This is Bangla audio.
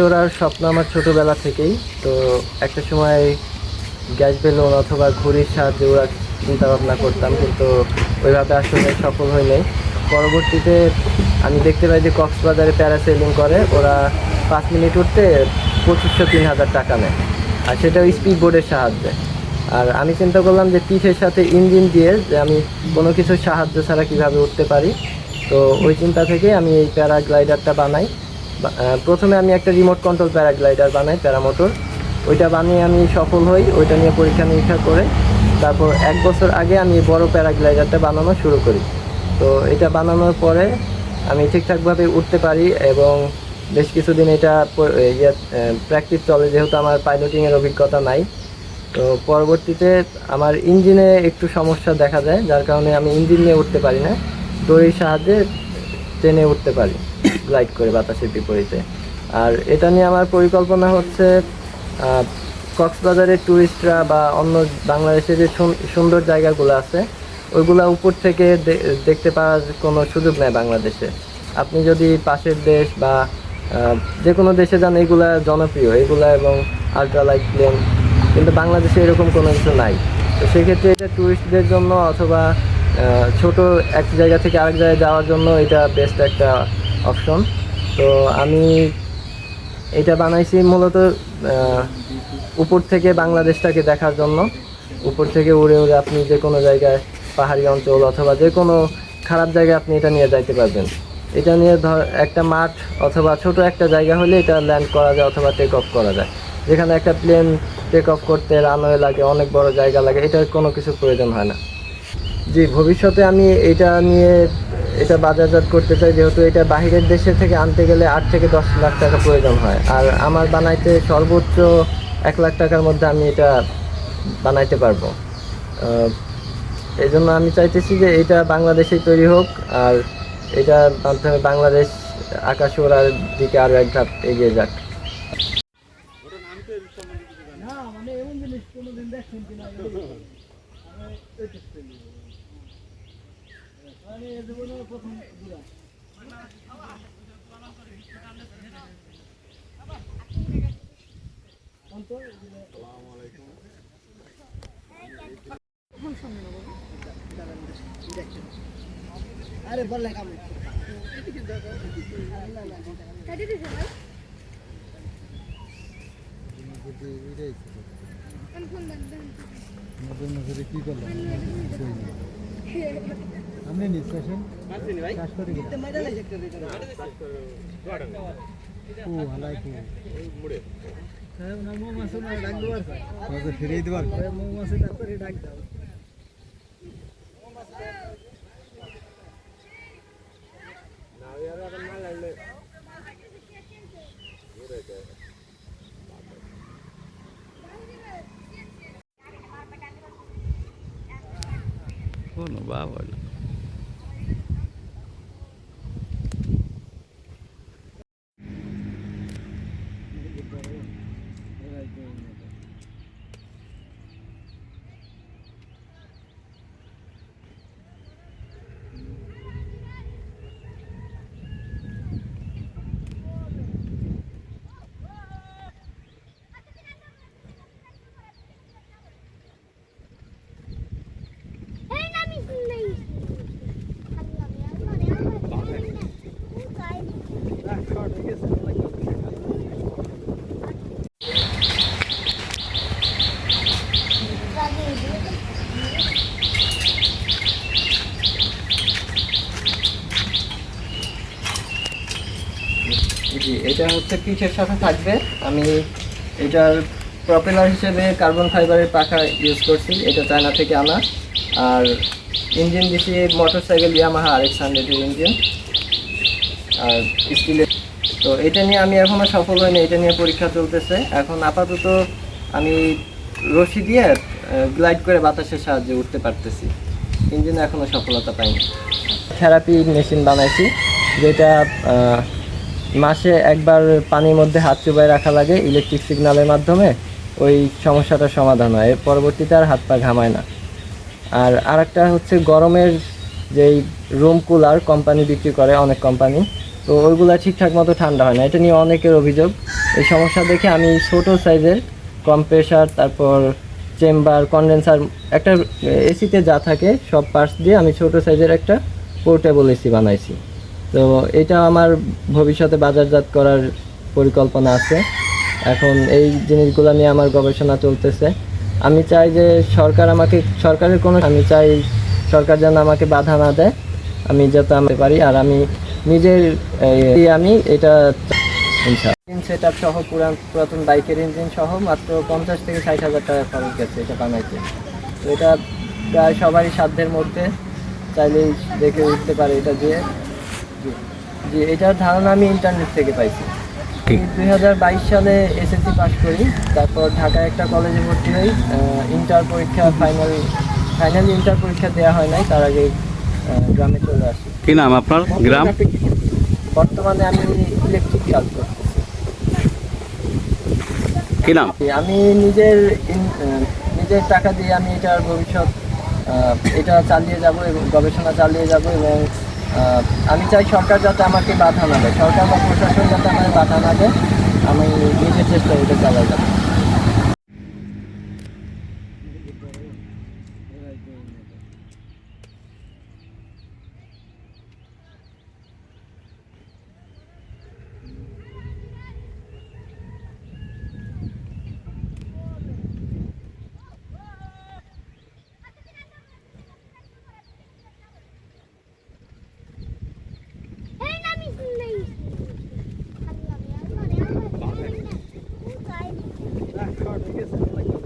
ওড়ার স্বপ্ন আমার ছোটোবেলা থেকেই। তো একটা সময় গ্যাস বেলুন অথবা ঘুড়ির সাহায্যে ওরা চিন্তা ভাবনা করতাম, কিন্তু ওইভাবে আসলে সফল হয় নাই। পরবর্তীতে আমি দেখতে পাই যে কক্সবাজারে প্যারাসেলিং করে ওরা 5 মিনিট উঠতে 2500-3000 টাকা নেয়, আর সেটা স্পিড বোর্ডের সাহায্যে। আর আমি চিন্তা করলাম যে পিঠের সাথে ইঞ্জিন দিয়ে যে আমি কোনো কিছুর সাহায্য ছাড়া কীভাবে উঠতে পারি। তো ওই চিন্তা থেকে আমি এই প্যারাগ্লাইডারটা বানাই। প্রথমে আমি একটা রিমোট কন্ট্রোল প্যারাগ্লাইডার বানাই, প্যারামোটর। ওইটা বানিয়ে আমি সফল হই, ওইটা নিয়ে পরীক্ষা নিরীক্ষা করে তারপর 1 বছর আগে আমি বড় প্যারাগ্লাইডারটা বানানো শুরু করি। তো এটা বানানোর পরে আমি ঠিকঠাকভাবে উঠতে পারি এবং বেশ কিছুদিন এটা প্র্যাকটিস চলে, যেহেতু আমার পাইলটিংয়ের অভিজ্ঞতা নাই। তো পরবর্তীতে আমার ইঞ্জিনে একটু সমস্যা দেখা যায়, যার কারণে আমি ইঞ্জিন নিয়ে উঠতে পারি না, দড়ির সাহায্যে ট্রেনে উঠতে পারি গ্লাইড করে বাতাসের বিপরীতে। আর এটা নিয়ে আমার পরিকল্পনা হচ্ছে কক্সবাজারের ট্যুরিস্টরা বা অন্য বাংলাদেশের যে সুন্দর জায়গাগুলো আছে ওইগুলা উপর থেকে দেখতে পাওয়ার কোনো সুযোগ নেই বাংলাদেশে। আপনি যদি পাশের দেশ বা যে কোনো দেশে যান, এগুলা জনপ্রিয় এগুলা এবং আল্ট্রালাইট প্লেন, কিন্তু বাংলাদেশে এরকম কোনো কিছু নাই। তো সেক্ষেত্রে এটা ট্যুরিস্টদের জন্য অথবা ছোট এক জায়গা থেকে আরেক জায়গায় যাওয়ার জন্য এটা বেস্ট একটা অপশন। তো আমি এটা বানাইছি মূলত উপর থেকে বাংলাদেশটাকে দেখার জন্য। উপর থেকে উড়ে উড়ে আপনি যে কোনো জায়গায়, পাহাড়ি অঞ্চল অথবা যে কোনো খারাপ জায়গায় আপনি এটা নিয়ে যাইতে পারবেন। এটা নিয়ে একটা মাঠ অথবা ছোট একটা জায়গা হলে এটা ল্যান্ড করা যায় অথবা টেক অফ করা যায়। যেখানে একটা প্লেন টেক অফ করতে রানওয়ে লাগে, অনেক বড় জায়গা লাগে, এটার কোনো কিছু প্রয়োজন হয় না। জি, ভবিষ্যতে আমি এটা বাজারজাত করতে চাই, যেহেতু এটা বাহিরের দেশে থেকে আনতে গেলে 8 থেকে 10 লাখ টাকা প্রয়োজন হয়, আর আমার বানাইতে সর্বোচ্চ 1 লাখ টাকার মধ্যে আমি এটা বানাইতে পারবো। এই জন্য আমি চাইতেছি যে এটা বাংলাদেশেই তৈরি হোক, আর এটার মাধ্যমে বাংলাদেশ আকাশ ওড়ার দিকে আরও এক ধাপ এগিয়ে যাক। আরে বললে কাম কি করলাম আমি নিশ্চয় কাজ করি ও হালাই কো মুড়ে হ্যাঁ না মো মাছ না ডাক দেবার তো ফিরে দিবার মো মাছ তারপরে ডাক দাও না यार अगर ना লাগলে মুড়ে কে কোনো বাবা এটা হচ্ছে পিঠের সাথে থাকবে। আমি এটার প্রপেলার হিসেবে কার্বন ফাইবারের পাখা ইউজ করছি, এটা চায়না থেকে আনা। আর ইঞ্জিন দিচ্ছি মোটরসাইকেল ইয়ামাহা RX100 ইঞ্জিন আর স্টিলের। তো এটা নিয়ে আমি এখনও সফল হইনি, এটা নিয়ে পরীক্ষা চলতেছে। এখন আপাতত আমি রশি দিয়ে গ্লাইড করে বাতাসের সাহায্যে উঠতে পারতেছি, ইঞ্জিনে এখনও সফলতা পাইনি। থেরাপি মেশিন বানাইছি, যেটা মাসে একবার পানির মধ্যে হাত চুবাই রাখা লাগে, ইলেকট্রিক সিগন্যালের মাধ্যমে ওই সমস্যাটার সমাধান হয়। এর পরবর্তীতে আর হাত পা ঘামায় না। আর আরেকটা হচ্ছে গরমের যেই রুম কুলার কোম্পানি বিক্রি করে, অনেক কোম্পানি, তো ওইগুলা ঠিকঠাক মতো ঠান্ডা হয় না, এটা নিয়ে অনেকের অভিযোগ। এই সমস্যা দেখে আমি ছোট সাইজের কম্প্রেসার, তারপর চেম্বার, কন্ডেন্সার, একটা এসিতে যা থাকে সব পার্টস দিয়ে আমি ছোট সাইজের একটা পোর্টেবল এসি বানাইছি। তো এটা আমার ভবিষ্যতে বাজারজাত করার পরিকল্পনা আছে। এখন এই জিনিসগুলো নিয়ে আমার গবেষণা চলতেছে। আমি চাই যে সরকারের কোনো, আমি চাই সরকার যেন আমাকে বাধা না দেয়, আমি যাতে আমি পারি। আর আমি নিজের আমি এটা ইঞ্জিন সেট আপ সহ পুরাতন বাইকের ইঞ্জিন সহ মাত্র 50 থেকে 60 হাজার টাকা খরচ গেছে এটা বানাইতে। তো এটা প্রায় সবারই সাধ্যের মধ্যে, চাইলেই দেখে উঠতে পারে এটা দিয়ে। জি, এটার ধারণা আমি ইন্টারনেট থেকে পাইছি। 2022 সালে এসএসসি পাস করি, তারপর ঢাকায় একটা কলেজে ভর্তি হই। ইন্টার পরীক্ষা ফাইনালি ইন্টার পরীক্ষা দেওয়া হয় নাই, তার আগে গ্রামে চলে আসি। কি নাম আপনার গ্রাম? বর্তমানে আমি ইলেকট্রিক কাজ করতেছি। কি নাম? আমি নিজের টাকা দিয়ে আমি এটার ভবিষ্যৎ এটা চালিয়ে যাব এবং গবেষণা চালিয়ে যাব। এবং আমি চাই সরকার যাতে আমাকে বাধা না দেয়, সরকার বা প্রশাসন যাতে আমাকে বাধা না দেয়, আমি নিজের চেষ্টায় এটা চালাই যাব। ঠিক আছে